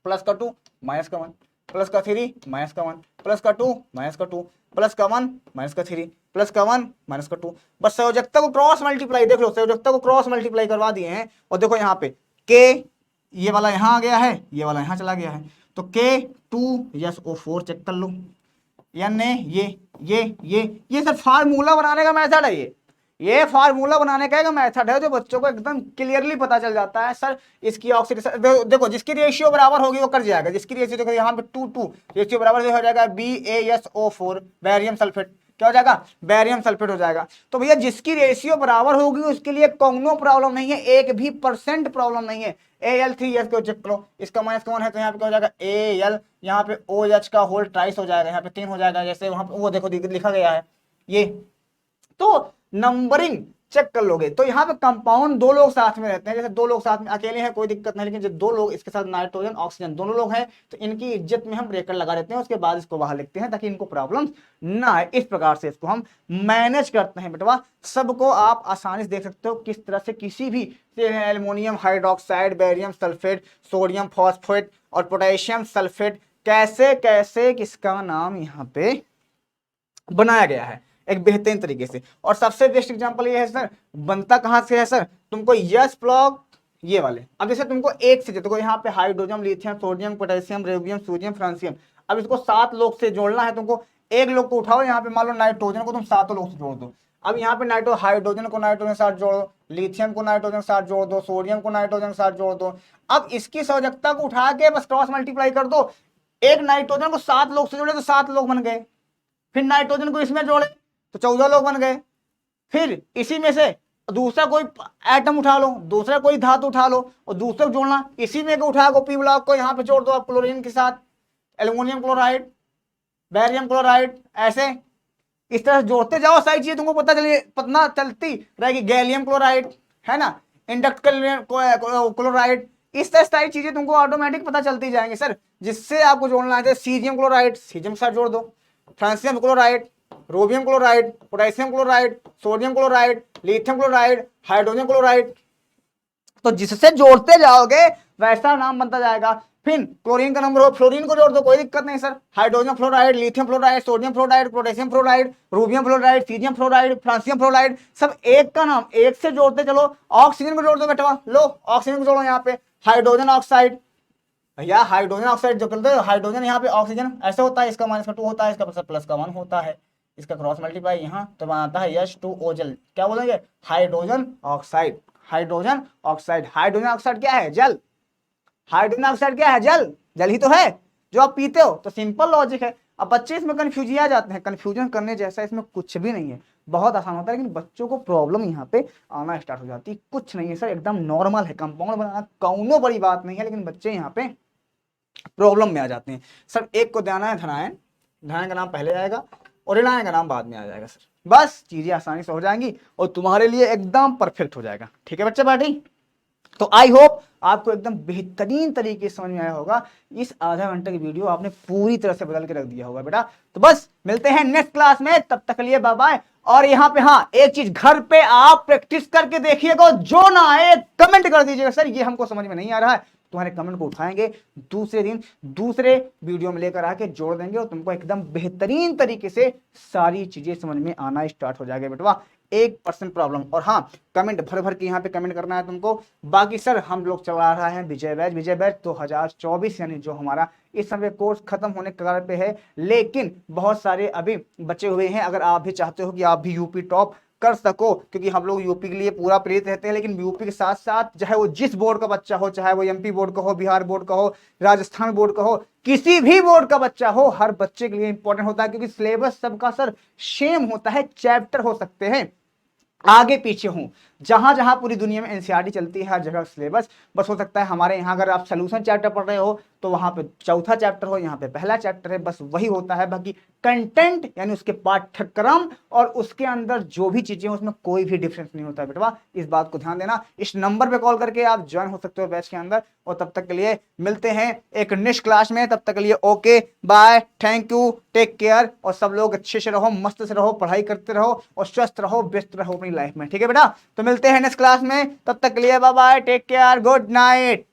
प्लस का 2 माइनस का 1, प्लस का 3 माइनस का 1, प्लस का 2 माइनस का 2, प्लस का 1 माइनस का 3, प्लस का 1 माइनस का 2। बस संयोजकता को क्रॉस मल्टीप्लाई, देख लो संयोजकता को क्रॉस मल्टीप्लाई करवा दिए हैं। और देखो यहाँ पे के ये वाला यहाँ आ गया है, ये वाला यहाँ चला गया है, तो K2SO4 चेक कर लो। यानी ये सर फार्मूला बनाने का मेथड है। ये फार्मूला बनाने का एक मेथड है जो बच्चों को एकदम क्लियरली पता चल जाता है। सर इसकी ऑक्सीडेशन देखो, जिसकी रेशियो बराबर होगी वो कर जाएगा। जिसकी रेशियो देखो यहाँ पे 2 रेशियो बराबर हो जाएगा BaSO4 बैरियम सल्फेट, क्या हो जाएगा, बैरियम सल्फेट हो जाएगा। तो भैया जिसकी रेशियो बराबर होगी उसके लिए कोनो प्रॉब्लम नहीं है, 1% प्रॉब्लम नहीं है। Al3H को चेक करो, इसका माइनस कौन है तो यहाँ पे क्या हो जाएगा Al, यहाँ पे OH का होल ट्राइस हो जाएगा, यहाँ पे 3 हो जाएगा, जैसे वहां पे वो देखो लिखा गया है ये। तो नंबरिंग चेक कर लोगे तो यहाँ पे कंपाउंड दो लोग साथ में रहते हैं, जैसे दो लोग साथ में अकेले हैं कोई दिक्कत नहीं, लेकिन जब दो लोग इसके साथ नाइट्रोजन ऑक्सीजन दोनों लोग हैं तो इनकी इज्जत में हम ब्रेकर लगा देते हैं, उसके बाद इसको बाहर लिखते हैं ताकि इनको प्रॉब्लम ना है। इस प्रकार से इसको हम मैनेज करते हैं बेटवा। सबको आप आसानी से देख सकते हो किस तरह से किसी भी aluminium hydroxide, barium sulphate, sodium phosphate और पोटेशियम सल्फेट कैसे कैसे किसका नाम यहाँ पे बनाया गया है एक बेहतरीन तरीके से। और सबसे बेस्ट एग्जांपल ये है सर, बनता कहां से है सर, तुमको यस ब्लॉक ये वाले, अब जैसे तुमको एक से देखो यहाँ पे hydrogen, lithium, sodium, potassium, radium, sodium, francium, अब इसको 7 लोग से जोड़ना है तुमको। एक लोग को उठाओ, यहाँ पे मान लो नाइट्रोजन को तुम 7 लोग से जोड़ दो। अब यहाँ पे हाइड्रोजन को नाइट्रोजन के साथ जोड़ो, लिथियम को नाइट्रोजन के साथ जोड़ दो, सोडियम को नाइट्रोजन के साथ जोड़ दो। अब इसकी संयोजकता को उठा के बस क्रॉस मल्टीप्लाई कर दो। एक नाइट्रोजन को 7 लोग से जोड़े तो 7 लोग बन गए, फिर नाइट्रोजन को इसमें जोड़े तो 14 लोग बन गए। फिर इसी में से दूसरा कोई एटम उठा लो, दूसरा कोई धातु उठा लो और दूसरा जोड़ना, इसी में उठा को पी ब्लॉक को यहाँ पे जोड़ दो आप क्लोरीन के साथ, एल्युमिनियम क्लोराइड, बैरियम क्लोराइड, ऐसे इस तरह जोड़ते जाओ, सारी चीजें तुमको पता चलती रहेगी। गैलियम क्लोराइड है ना, इंडक्ट क्लोराइड, इस तरह सारी चीजें तुमको ऑटोमेटिक पता चलती जाएंगी सर। जिससे आपको जोड़ना है सीजियम क्लोराइड, सीजियम के साथ जोड़ दो, francium chloride, rubidium chloride, potassium chloride, sodium chloride, lithium chloride, hydrogen chloride. तो जिससे जोड़ते जाओगे वैसा नाम बनता जाएगा। फिर क्लोरीन का नंबर हो, फ्लोरीन को जोड़ दो, कोई दिक्कत नहीं sir. Hydrogen fluoride, lithium fluoride, sodium fluoride, potassium fluoride, rubidium fluoride, caesium fluoride, francium fluoride, सब एक का नाम, एक से जोड़ते चलो। ऑक्सीजन को जोड़ दो बेटा, लो ऑक्सीजन को जोड़ो, यहाँ पे हाइड्रोजन ऑक्साइड, भैया हाइड्रोजन ऑक्साइड जो करते हो, हाइड्रोजन यहाँ पे ऑक्सीजन ऐसे होता है, इसका -2 होता है, इसका प्लस का 1 होता है, इसका क्रॉस मल्टीप्लाई यहाँ तो बनाता है H2O जल, क्या बोलेंगे, hydrogen oxide. Hydrogen oxide, hydrogen oxide क्या है, जल। हाइड्रोजन ऑक्साइड क्या है, जल, जल ही तो है जो आप पीते हो। तो सिंपल लॉजिक है। अब बच्चे इसमें कंफ्यूज आ जाते हैं, कंफ्यूजन करने जैसा इसमें कुछ भी नहीं है, बहुत आसान होता है, लेकिन बच्चों को प्रॉब्लम यहाँ पे आना स्टार्ट हो जाती है। कुछ नहीं है सर, एकदम नॉर्मल है, कंपाउंड बनाना कौनो बड़ी बात नहीं है, लेकिन बच्चे यहाँ पे प्रॉब्लम में आ जाते हैं। सर एक को देना है धनायन, धनायन का नाम पहले आएगा और ऋणायन का नाम बाद में आ जाएगा सर, बस चीजें आसानी से हो जाएंगी और तुम्हारे लिए एकदम परफेक्ट हो जाएगा। ठीक है बच्चे पार्टी, तो आई होप आपको एकदम बेहतरीन तरीके से समझ में आया होगा। इस आधा घंटे की वीडियो आपने पूरी तरह से बदल के रख दिया होगा बेटा। तो बस मिलते हैं नेक्स्ट क्लास में, तब तक के लिए बाय बाय। और यहाँ पे हाँ एक चीज, घर पे आप प्रैक्टिस करके देखिएगा, जो ना आए कमेंट कर दीजिएगा, सर ये हमको समझ में नहीं आ रहा है, तुम्हारे कमेंट को उठाएंगे, दूसरे दिन दूसरे वीडियो में लेकर आके जोड़ देंगे और तुमको एकदम बेहतरीन तरीके से सारी चीजें समझ में आना स्टार्ट हो जाएगा बेटवा। 1% प्रॉब्लम। और हाँ कमेंट भर भर के यहाँ पे कमेंट करना है तुमको। बाकी सर हम लोग चला रहा है विजय बैच 2024, यानी जो हमारा इस समय कोर्स खत्म होने के कगार पे है, लेकिन बहुत सारे अभी बचे हुए हैं। अगर आप भी चाहते हो कि आप भी यूपी टॉप कर सको, क्योंकि हम लोग यूपी के लिए पूरा प्रेरित रहते हैं, लेकिन यूपी के साथ साथ चाहे वो जिस बोर्ड का बच्चा हो, चाहे वो एमपी बोर्ड का हो, बिहार बोर्ड का हो, राजस्थान बोर्ड का हो, किसी भी बोर्ड का बच्चा हो, हर बच्चे के लिए इंपॉर्टेंट होता है, क्योंकि सिलेबस सबका सर सेम होता है। चैप्टर हो सकते हैं आगे पीछे हूं, जहां जहां पूरी दुनिया में एनसीईआरटी चलती है, हर जगह सिलेबस बस हो सकता है हमारे यहाँ अगर आप सोल्यूशन चैप्टर पढ़ रहे हो तो वहां पे चौथा चैप्टर हो, यहाँ पे पहला चैप्टर है, बस वही होता है। बाकी कंटेंट यानी उसके पाठ्यक्रम और उसके अंदर जो भी चीजें हैं उसमें कोई भी डिफरेंस नहीं होता है बेटवा, इस बात को ध्यान देना। इस नंबर पे कॉल करके आप ज्वाइन हो सकते हो बैच के अंदर। और तब तक के लिए मिलते हैं एक नेक्स्ट क्लास में, तब तक के लिए okay bye, thank you, take care. और सब लोग अच्छे से रहो, मस्त से रहो, पढ़ाई करते रहो और स्वस्थ रहो, व्यस्त रहो अपनी लाइफ में। ठीक है बेटा, तो मिलते हैं नेक्स्ट क्लास में, तब तक के लिए bye bye, take care, good night.